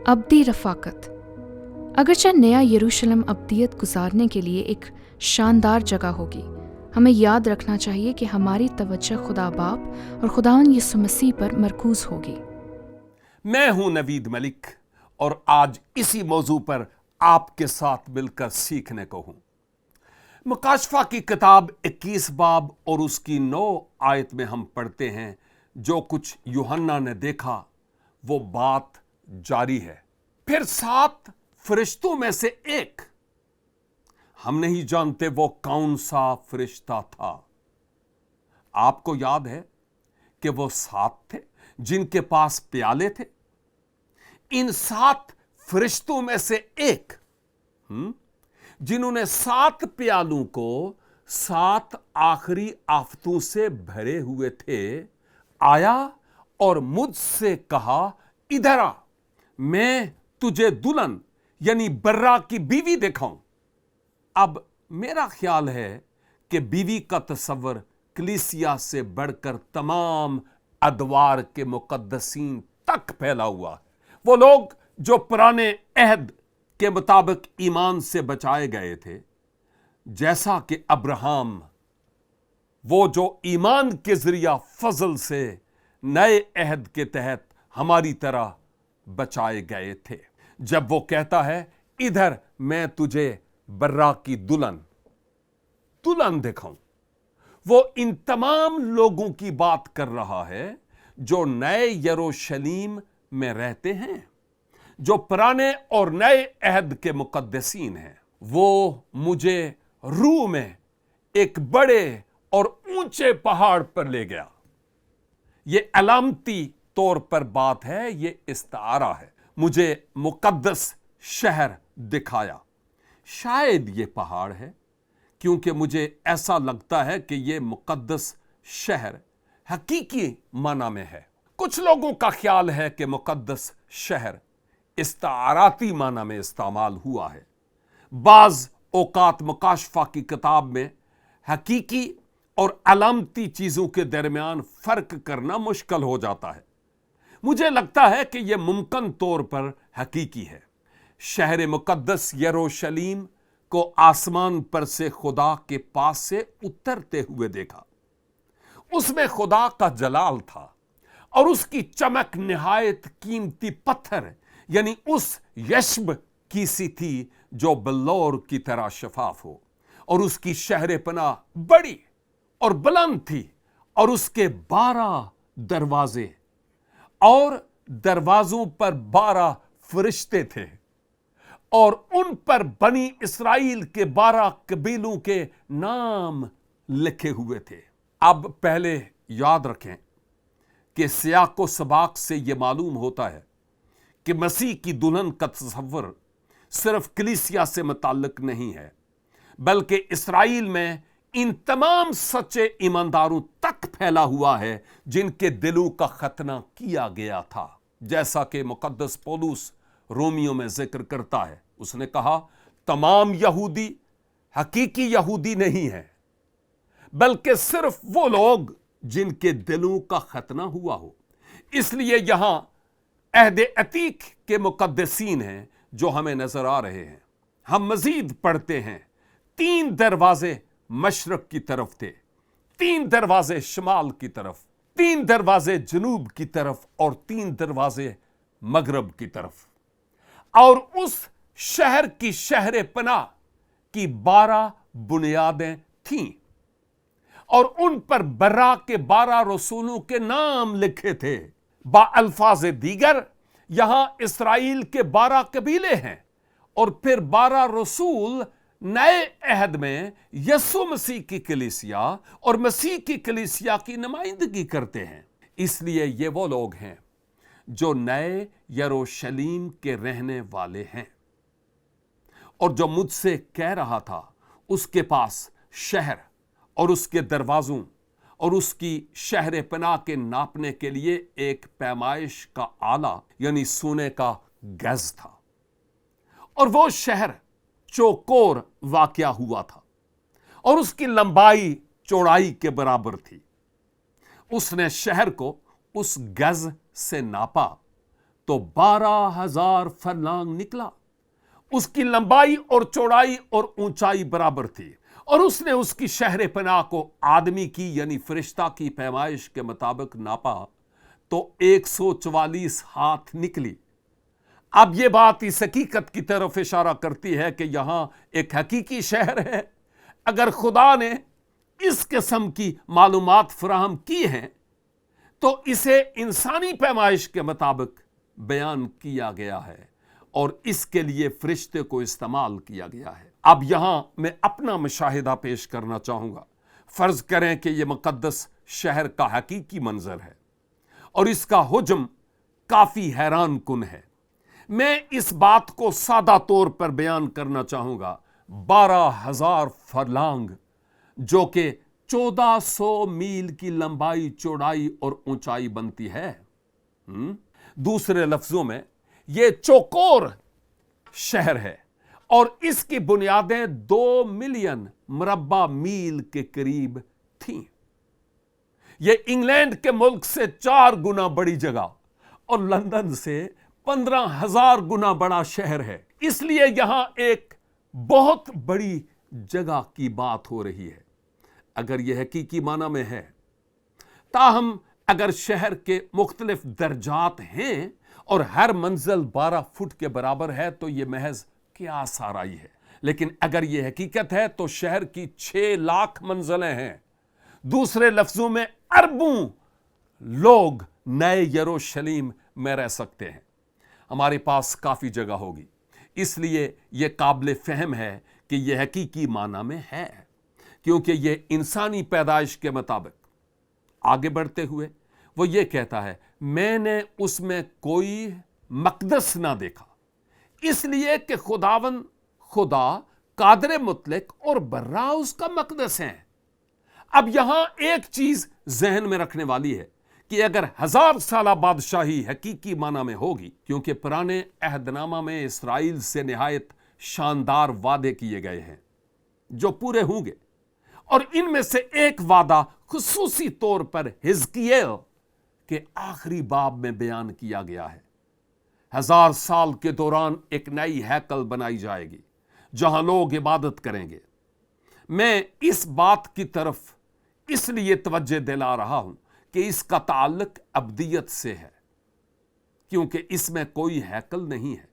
ابدی رفاقت۔ اگرچہ نیا یروشلم ابدیت گزارنے کے لیے ایک شاندار جگہ ہوگی، ہمیں یاد رکھنا چاہیے کہ ہماری توجہ خدا باپ اور خداوند یسوع مسیح پر مرکوز ہوگی۔ میں ہوں نوید ملک اور آج اسی موضوع پر آپ کے ساتھ مل کر سیکھنے کو ہوں۔ مکاشفہ کی کتاب 21 باب اور اس کی 9 آیت میں ہم پڑھتے ہیں، جو کچھ یوحنا نے دیکھا وہ بات جاری ہے۔ پھر 7 فرشتوں میں سے ایک، ہم نہیں جانتے وہ کون سا فرشتہ تھا۔ آپ کو یاد ہے کہ وہ 7 تھے جن کے پاس پیالے تھے۔ ان 7 فرشتوں میں سے ایک جنہوں نے 7 پیالوں کو 7 آخری آفتوں سے بھرے ہوئے تھے، آیا اور مجھ سے کہا، ادھر آ، میں تجھے دلہن یعنی برا کی بیوی دکھاؤں۔ اب میرا خیال ہے کہ بیوی کا تصور کلیسیا سے بڑھ کر تمام ادوار کے مقدسین تک پھیلا ہوا ہے۔ وہ لوگ جو پرانے عہد کے مطابق ایمان سے بچائے گئے تھے، جیسا کہ ابراہم، وہ جو ایمان کے ذریعہ فضل سے نئے عہد کے تحت ہماری طرح بچائے گئے تھے۔ جب وہ کہتا ہے، ادھر میں تجھے برا کی دلہن دکھاؤں، وہ ان تمام لوگوں کی بات کر رہا ہے جو نئے یروشلم میں رہتے ہیں، جو پرانے اور نئے عہد کے مقدسین ہیں۔ وہ مجھے روح میں ایک بڑے اور اونچے پہاڑ پر لے گیا۔ یہ علامتی طور پر بات ہے، یہ استعارہ ہے۔ مجھے مقدس شہر دکھایا۔ شاید یہ پہاڑ ہے، کیونکہ مجھے ایسا لگتا ہے کہ یہ مقدس شہر حقیقی معنی میں ہے۔ کچھ لوگوں کا خیال ہے کہ مقدس شہر استعاراتی معنی میں استعمال ہوا ہے۔ بعض اوقات مکاشفہ کی کتاب میں حقیقی اور علامتی چیزوں کے درمیان فرق کرنا مشکل ہو جاتا ہے۔ مجھے لگتا ہے کہ یہ ممکن طور پر حقیقی ہے۔ شہر مقدس یروشلم کو آسمان پر سے خدا کے پاس سے اترتے ہوئے دیکھا۔ اس میں خدا کا جلال تھا اور اس کی چمک نہایت قیمتی پتھر یعنی اس یشب کی سی تھی جو بلور کی طرح شفاف ہو، اور اس کی شہر پناہ بڑی اور بلند تھی، اور اس کے 12 دروازے اور دروازوں پر 12 فرشتے تھے، اور ان پر بنی اسرائیل کے 12 قبیلوں کے نام لکھے ہوئے تھے۔ اب پہلے یاد رکھیں کہ سیاق و سباق سے یہ معلوم ہوتا ہے کہ مسیح کی دلہن کا تصور صرف کلیسیا سے متعلق نہیں ہے، بلکہ اسرائیل میں ان تمام سچے ایمانداروں تک پھیلا ہوا ہے جن کے دلوں کا ختنہ کیا گیا تھا، جیسا کہ مقدس پولس رومیوں میں ذکر کرتا ہے۔ اس نے کہا، تمام یہودی حقیقی یہودی نہیں ہیں، بلکہ صرف وہ لوگ جن کے دلوں کا ختنہ ہوا ہو۔ اس لیے یہاں عہد عتیق کے مقدسین ہیں جو ہمیں نظر آ رہے ہیں۔ ہم مزید پڑھتے ہیں، 3 دروازے مشرق کی طرف تھے، 3 دروازے شمال کی طرف، 3 دروازے جنوب کی طرف اور 3 دروازے مغرب کی طرف، اور اس شہر کی شہر پناہ کی 12 بنیادیں تھیں، اور ان پر برا کے 12 رسولوں کے نام لکھے تھے۔ با الفاظ دیگر یہاں اسرائیل کے 12 قبیلے ہیں، اور پھر 12 رسول نئے عہد میں یسوع مسیح کی کلیسیا اور مسیح کی کلیسیا کی نمائندگی کرتے ہیں۔ اس لیے یہ وہ لوگ ہیں جو نئے یروشلم کے رہنے والے ہیں، اور جو مجھ سے کہہ رہا تھا، اس کے پاس شہر اور اس کے دروازوں اور اس کی شہر پناہ کے ناپنے کے لیے ایک پیمائش کا آلہ یعنی سونے کا گز تھا، اور وہ شہر چوکور واقع ہوا تھا، اور اس کی لمبائی چوڑائی کے برابر تھی۔ اس نے شہر کو اس گز سے ناپا तो 12,000 फरलांग निकला। उसकी लंबाई और चौड़ाई और ऊंचाई बराबर थी, और उसने उसकी शहर पनाह को आदमी की यानी फरिश्ता की पैमाइश के मुताबिक नापा तो 144 हाथ निकली। अब यह बात इस हकीकत की तरफ इशारा करती है कि यहां एक हकीकी शहर है। अगर खुदा ने इस किस्म की मालूमात फराहम की हैं तो इसे इंसानी पैमाइश के मुताबिक बयान किया गया है और इसके लिए फरिश्ते को इस्तेमाल किया गया है। अब यहां मैं अपना मुशाहिदा पेश करना चाहूंगा। फर्ज करें कि यह मुकद्दस शहर का हकीकी मंजर है और इसका हुज्म काफी हैरान कुन है। मैं इस बात को सादा तौर पर बयान करना चाहूंगा। 12,000 फरलांग जो कि 1400 मील की लंबाई, चौड़ाई और ऊंचाई बनती है। दूसरे लफ्जों में यह चौकोर शहर है और इसकी बुनियादें 2 मिलियन मुरब्बा मील के करीब थीं। यह इंग्लैंड के मुल्क से 4 गुना बड़ी जगह और लंदन से 15,000 गुना बड़ा शहर है। इसलिए यहां एक बहुत बड़ी जगह की बात हो रही है अगर यह हकीकी माना में है। ताहम अगर शहर के मुख्तलिफ दर्जात हैं और हर मंजिल 12 फुट के बराबर है तो यह महज क्या साराई है। लेकिन अगर यह हकीकत है तो शहर की 6 लाख मंजिलें हैं। दूसरे लफ्जों में अरबों लोग नए यरूशलेम में रह सकते हैं। हमारे पास काफी जगह होगी, इसलिए यह काबिल फहम है कि यह हकीकी माना में है, क्योंकि यह इंसानी पैदाइश के मुताबिक आगे बढ़ते हुए वो ये कहता है, मैंने उसमें कोई मकदस ना देखा, इसलिए कि खुदा कादर मुतलक और बर्रा उसका मकदस है। अब यहां एक चीज जहन में रखने वाली है कि अगर 1000 साला बादशाही हकीकी माना में होगी, क्योंकि पुराने अहदनामा में इसराइल से निहायत शानदार वादे किए गए हैं जो पूरे होंगे, और इनमें से एक वादा खुसूसी तौर पर हिजकियेल के आखिरी बाब में बयान किया गया है। 1000 साल के दौरान एक नई हैकल बनाई जाएगी जहां लोग इबादत करेंगे। मैं इस बात की तरफ इसलिए तवज्जो दिला रहा हूं कि इसका ताल्लुक अब्दियत से है, क्योंकि इसमें कोई हैकल नहीं है।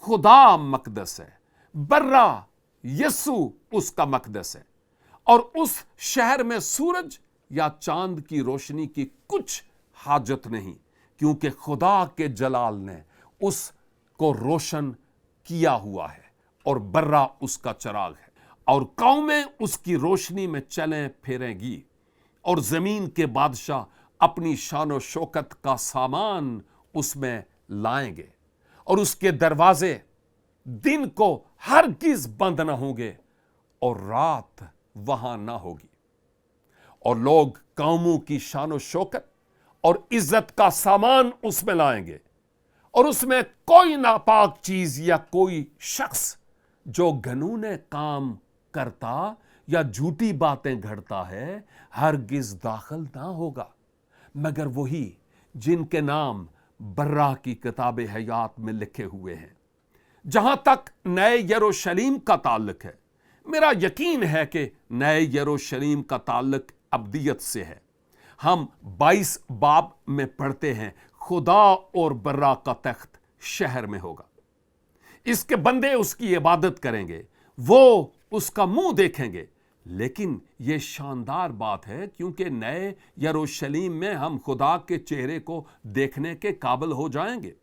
खुदा मकदस है, बर्रा यसु उसका मकदस है, और उस शहर में सूरज या चांद की रोशनी की कुछ हाजत नहीं, क्योंकि खुदा के जलाल ने उसको रोशन किया हुआ है और बर्रा उसका चिराग है, और कौमें उसकी रोशनी में चलें फिरेंगी और जमीन के बादशाह अपनी शान शौकत का सामान उसमें लाएंगे, और उसके दरवाजे दिन को हरगिज बंद न होंगे और रात वहां ना होगी, और लोग कौमों की शान शौकत और इज्जत का सामान उसमें लाएंगे, और उसमें कोई नापाक चीज या कोई शख्स जो गनूने काम करता या झूठी बातें घड़ता है हरगिज दाखिल ना होगा, मगर वही जिनके नाम बर्रा की किताब हयात में लिखे हुए हैं। जहां तक नए यरूशलेम का ताल्लुक है, मेरा यकीन है कि नए यरूशलेम का ताल्लुक अब्दियत से है। हम 22 बाब में पढ़ते हैं, खुदा और बर्रा का तख्त शहर में होगा, इसके बंदे उसकी इबादत करेंगे, वो उसका मुंह देखेंगे। लेकिन यह शानदार बात है क्योंकि नए यरूशलेम में हम खुदा के चेहरे को देखने के काबिल हो जाएंगे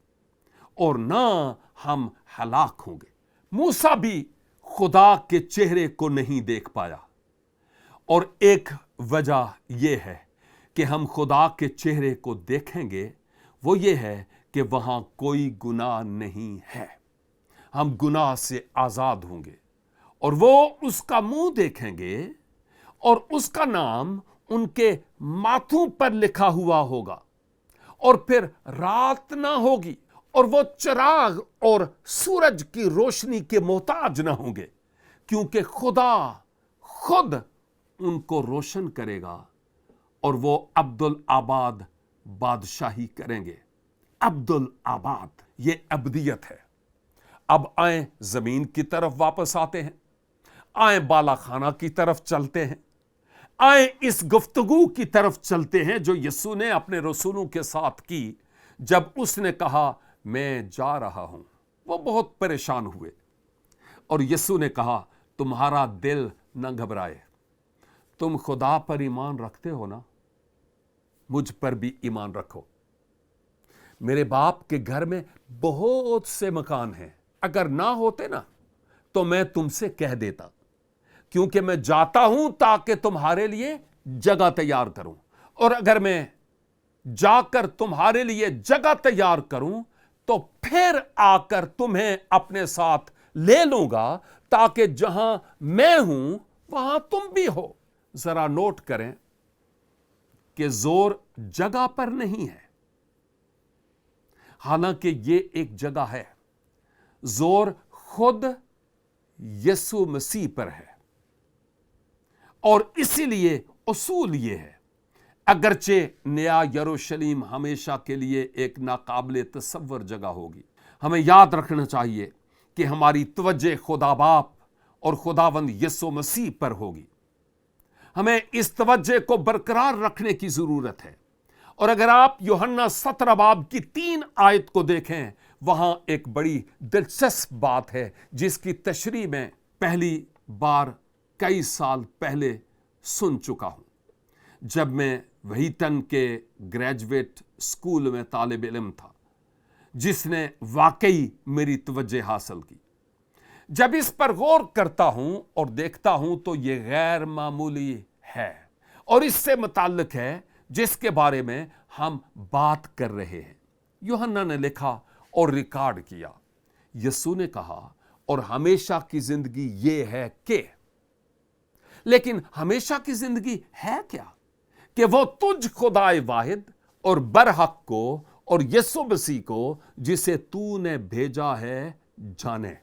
और ना हम हलाक होंगे। मूसा भी खुदा के चेहरे को नहीं देख पाया, और एक वजह यह है कि हम खुदा के चेहरे को देखेंगे, वो ये है कि वहां कोई गुनाह नहीं है। हम गुनाह से आजाद होंगे और वो उसका मुंह देखेंगे और उसका नाम उनके माथों पर लिखा हुआ होगा, और फिर रात ना होगी और वो चिराग और सूरज की रोशनी के मोहताज ना होंगे, क्योंकि खुदा खुद उनको रोशन करेगा और वो अब्दुल आबाद बादशाही करेंगे। अब्दुल आबाद, ये अब्दियत है। अब आए जमीन की तरफ वापस आते हैं, आए बाला खाना की तरफ चलते हैं, आए इस गुफ्तगू की तरफ चलते हैं जो यीशु ने अपने रसूलों के साथ की जब उसने कहा मैं जा रहा हूं। वो बहुत परेशान हुए और यीशु ने कहा तुम्हारा दिल न घबराए, तुम खुदा पर ईमान रखते हो ना, मुझ पर भी ईमान रखो। मेरे बाप के घर में बहुत से मकान हैं, अगर ना होते ना तो मैं तुमसे कह देता, क्योंकि मैं जाता हूं ताकि तुम्हारे लिए जगह तैयार करूं, और अगर मैं जाकर तुम्हारे लिए जगह तैयार करूं तो फिर आकर तुम्हें अपने साथ ले लूंगा, ताकि जहां मैं हूं वहां तुम भी हो। जरा नोट करें कि जोर जगह पर नहीं है, हालांकि ये एक जगह है। जोर खुद यीशु मसीह पर है, और इसीलिए उसूल ये है, अगरचे नया यरूशलेम हमेशा के लिए एक नाकाबिले तसव्वुर जगह होगी, हमें याद रखना चाहिए कि हमारी तवज्जो खुदा बाप और खुदावंद यीशु मसीह पर होगी। हमें इस तवज्जो को बरकरार रखने की जरूरत है। और अगर आप यूहन्ना 17 बाब की 3 आयत को देखें, वहां एक बड़ी दिलचस्प बात है जिसकी तशरीह में पहली बार कई साल पहले सुन चुका हूं, जब मैं वहीटन के ग्रेजुएट स्कूल में तालिब इल्म था, जिसने वाकई मेरी तवज्जो हासिल की। जब इस पर गौर करता हूं और देखता हूं तो यह गैर मामूली है, और इससे मुताल्लिक है जिसके बारे में हम बात कर रहे हैं। यूहन्ना ने लिखा और रिकॉर्ड किया, यीशु ने कहा और हमेशा की जिंदगी ये है कि, लेकिन हमेशा की जिंदगी है क्या? कि वो तुझ खुदाए वाहिद और बरहक को और यीशु मसीह को जिसे तूने भेजा है जाने।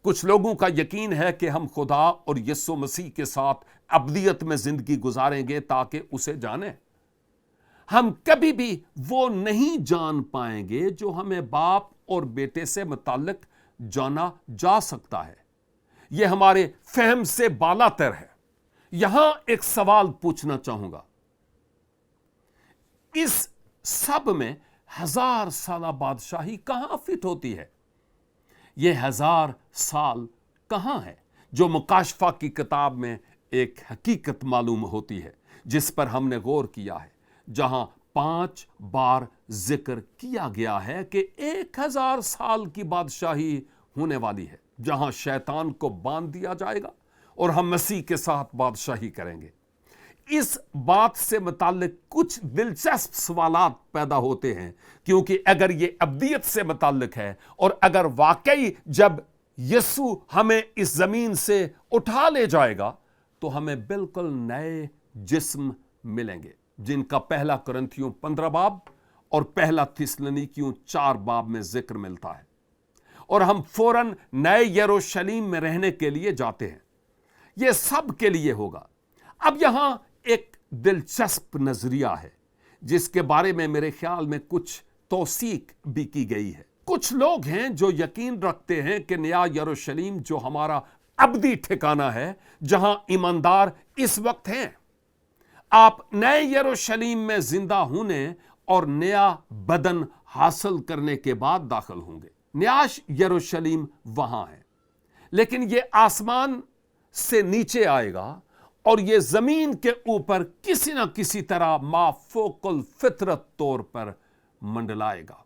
कुछ लोगों का यकीन है कि हम खुदा और यीशु मसीह के साथ अब्दियत में जिंदगी गुजारेंगे ताकि उसे जाने। हम कभी भी वो नहीं जान पाएंगे जो हमें बाप और बेटे से मुताल्लिक जाना जा सकता है। यह हमारे फहम से बालातर है। यहां एक सवाल पूछना चाहूंगा, इस सब में 1000 साल बादशाही कहां फिट होती है? यह 1000 साल कहां है जो मुकाशफा की किताब में एक हकीकत मालूम होती है, जिस पर हमने गौर किया है, जहां 5 बार जिक्र किया गया है कि 1000 साल की बादशाही होने वाली है, जहां शैतान को बांध दिया जाएगा और हम मसीह के साथ बादशाही करेंगे। इस बात से मुताल्लिक कुछ दिलचस्प सवालात पैदा होते हैं, क्योंकि अगर ये अब्दियत से मुताल्लिक है और अगर वाकई जब यीशु हमें इस जमीन से उठा ले जाएगा तो हमें बिल्कुल नए जिस्म मिलेंगे, जिनका पहला कुरिन्थियों 15 बाब और पहला थिस्सलुनीकियों 4 बाब में जिक्र मिलता है, और हम फौरन नए यरूशलेम में रहने के लिए जाते हैं। यह सब के लिए होगा। अब यहां एक दिलचस्प नजरिया है जिसके बारे में मेरे ख्याल में कुछ तौसीक भी की गई है। कुछ लोग हैं जो यकीन रखते हैं कि नया यरूशलेम जो हमारा अब्दी ठिकाना है, जहां ईमानदार इस वक्त हैं, आप नए यरूशलेम में जिंदा होने और नया बदन हासिल करने के बाद दाखिल होंगे। नया यरूशलेम वहां है, लेकिन यह आसमान से नीचे आएगा और यह जमीन के ऊपर किसी ना किसी तरह माफोकुल फितरत तौर पर मंडलाएगा।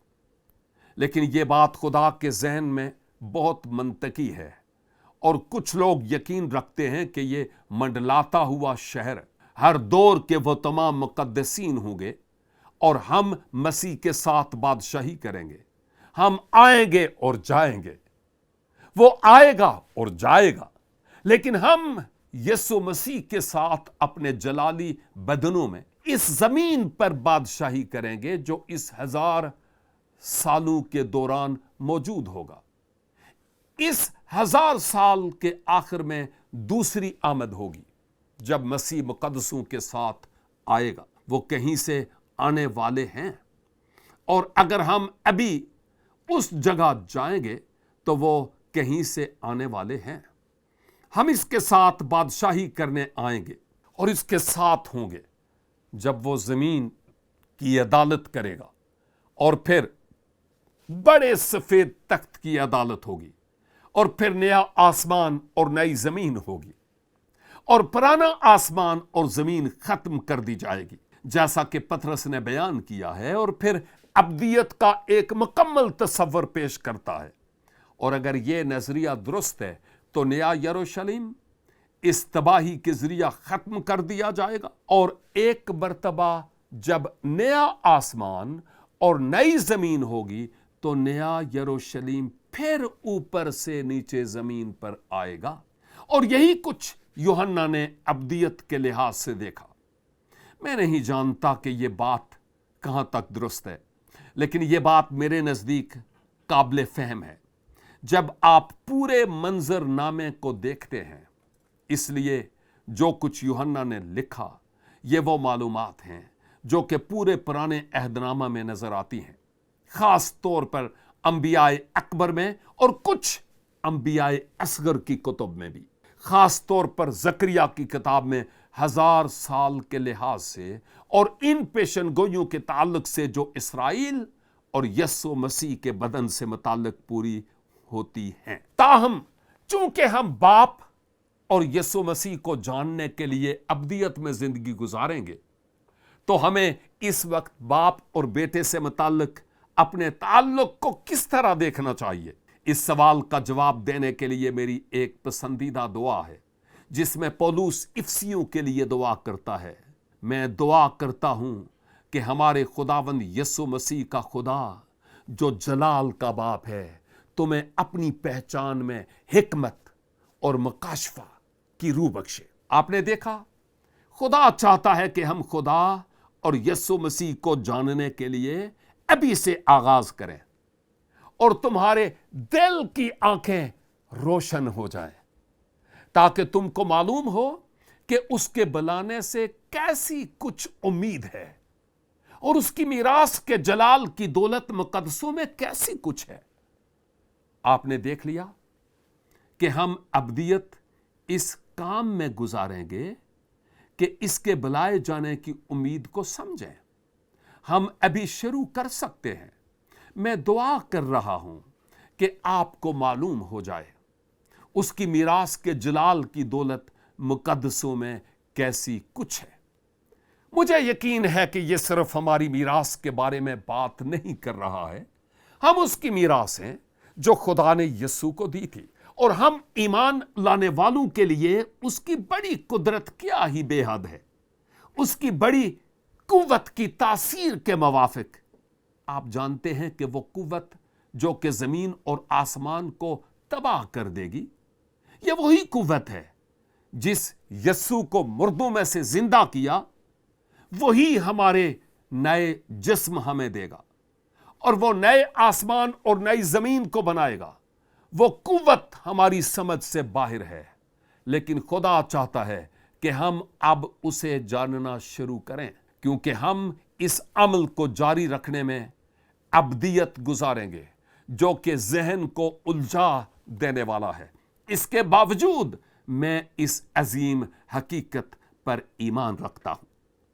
लेकिन यह बात खुदा के जहन में बहुत मंतकी है, और कुछ लोग यकीन रखते हैं कि यह मंडलाता हुआ शहर हर दौर के वो तमाम मुकद्दसीन होंगे और हम मसीह के साथ बादशाही करेंगे। हम आएंगे और जाएंगे, वो आएगा और जाएगा, लेकिन हम यीशु मसीह के साथ अपने जलाली बदनों में इस जमीन पर बादशाही करेंगे जो इस 1000 सालों के दौरान मौजूद होगा। इस 1000 साल के आखिर में दूसरी आमद होगी, जब मसीह मुकद्दसों के साथ आएगा। वो कहीं से आने वाले हैं اور اگر ہم ابھی اس جگہ جائیں گے تو وہ کہیں سے آنے والے ہیں. ہم اس کے ساتھ بادشاہی کرنے آئیں گے اور اس کے ساتھ ہوں گے جب وہ زمین کی عدالت کرے گا. اور پھر بڑے سفید تخت کی عدالت ہوگی اور پھر نیا آسمان اور نئی زمین ہوگی اور پرانا آسمان اور زمین ختم کر دی جائے گی جیسا کہ پطرس نے بیان کیا ہے، اور پھر ابدیت کا ایک مکمل تصور پیش کرتا ہے. اور اگر یہ نظریہ درست ہے تو نیا یروشلم اس تباہی کے ذریعہ ختم کر دیا جائے گا، اور ایک مرتبہ جب نیا آسمان اور نئی زمین ہوگی تو نیا یروشلم پھر اوپر سے نیچے زمین پر آئے گا. اور یہی کچھ یوحنا نے ابدیت کے لحاظ سے دیکھا. میں نہیں جانتا کہ یہ بات کہاں تک درست ہے، لیکن یہ بات میرے نزدیک قابل فہم ہے جب آپ پورے منظر نامے کو دیکھتے ہیں. اس لیے جو کچھ یوحنا نے لکھا یہ وہ معلومات ہیں جو کہ پورے پرانے عہد نامہ میں نظر آتی ہیں، خاص طور پر انبیاء اکبر میں اور کچھ انبیاء اصغر کی کتب میں بھی، خاص طور پر زکریا کی کتاب میں 1000 سال کے لحاظ سے اور ان پیشن گوئیوں کے تعلق سے جو اسرائیل اور یسوع مسیح کے بدن سے متعلق پوری ہوتی ہیں. تاہم چونکہ ہم باپ اور یسوع مسیح کو جاننے کے لیے ابدیت میں زندگی گزاریں گے تو ہمیں اس وقت باپ اور بیٹے سے متعلق اپنے تعلق کو کس طرح دیکھنا چاہیے؟ اس سوال کا جواب دینے کے لیے میری ایک پسندیدہ دعا ہے جس میں پولس افسیوں کے لیے دعا کرتا ہے. میں دعا کرتا ہوں کہ ہمارے خداوند یسوع مسیح کا خدا جو جلال کا باپ ہے تمہیں اپنی پہچان میں حکمت اور مکاشفہ کی روح بخشے. آپ نے دیکھا، خدا چاہتا ہے کہ ہم خدا اور یسوع مسیح کو جاننے کے لیے ابھی سے آغاز کریں اور تمہارے دل کی آنکھیں روشن ہو جائیں تاکہ تم کو معلوم ہو کہ اس کے بلانے سے کیسی کچھ امید ہے اور اس کی میراث کے جلال کی دولت مقدسوں میں کیسی کچھ ہے. آپ نے دیکھ لیا کہ ہم ابدیت اس کام میں گزاریں گے کہ اس کے بلائے جانے کی امید کو سمجھیں. ہم ابھی شروع کر سکتے ہیں. میں دعا کر رہا ہوں کہ آپ کو معلوم ہو جائے اس کی میراث کے جلال کی دولت مقدسوں میں کیسی کچھ ہے. مجھے یقین ہے کہ یہ صرف ہماری میراث کے بارے میں بات نہیں کر رہا ہے. ہم اس کی میراث ہیں جو خدا نے یسوع کو دی تھی، اور ہم ایمان لانے والوں کے لیے اس کی بڑی قدرت کیا ہی بے حد ہے، اس کی بڑی قوت کی تاثیر کے موافق. آپ جانتے ہیں کہ وہ قوت جو کہ زمین اور آسمان کو تباہ کر دے گی، یہ وہی قوت ہے جس یسوع کو مردوں میں سے زندہ کیا، وہی ہمارے نئے جسم ہمیں دے گا اور وہ نئے آسمان اور نئی زمین کو بنائے گا. وہ قوت ہماری سمجھ سے باہر ہے، لیکن خدا چاہتا ہے کہ ہم اب اسے جاننا شروع کریں، کیونکہ ہم اس عمل کو جاری رکھنے میں ابدیت گزاریں گے جو کہ ذہن کو الجھا دینے والا ہے. اس کے باوجود میں اس عظیم حقیقت پر ایمان رکھتا ہوں